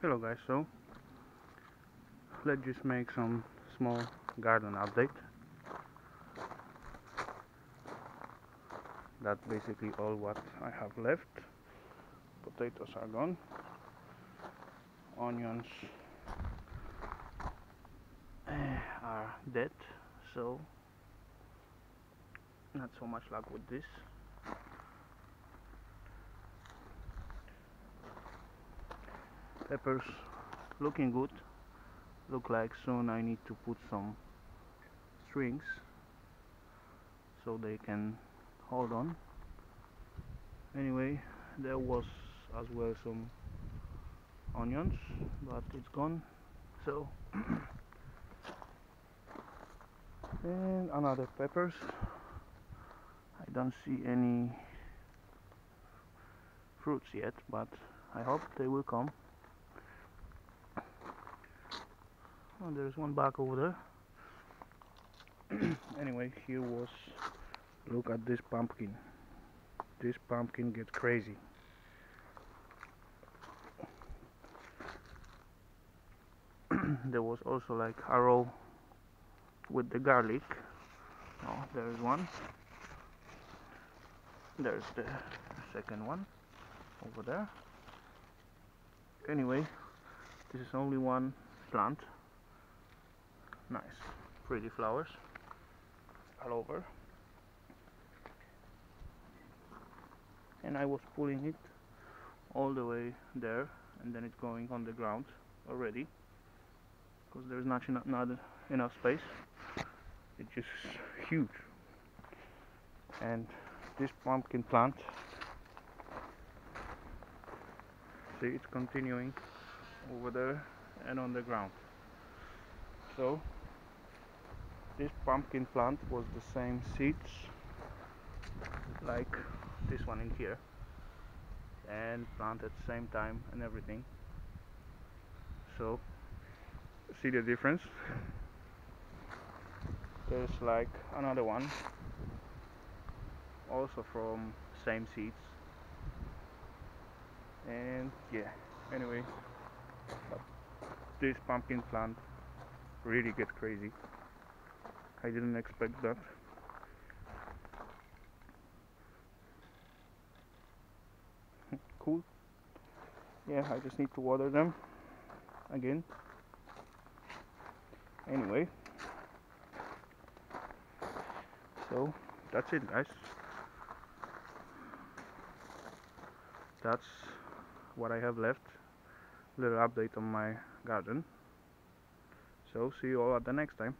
Hello guys, so let's just make some small garden update. That's basically all what I have left. Potatoes are gone, onions are dead, so not so much luck with this. Peppers looking good. Look like soon I need to put some strings so they can hold on. Anyway, there was as well some onions, but it's gone, so and another peppers. I don't see any fruits yet, but I hope they will come. Oh, there's one back over there. Anyway, here was, look at this pumpkin. This pumpkin gets crazy. There was also like a row with the garlic. Oh, there's one. There's the second one over there. Anyway, this is only one plant. Nice, pretty flowers all over. And I was pulling it all the way there, and then it's going on the ground already because there's not enough space. It's just huge. And this pumpkin plant, see, it's continuing over there and on the ground. So this pumpkin plant was the same seeds like this one in here, and planted at the same time and everything. So see the difference? There's like another one also from same seeds, and yeah, anyway, but this pumpkin plant really gets crazy. I didn't expect that. Cool. Yeah, I just need to water them again. Anyway, so that's it, guys. That's what I have left. Little update on my garden. So see you all at the next time.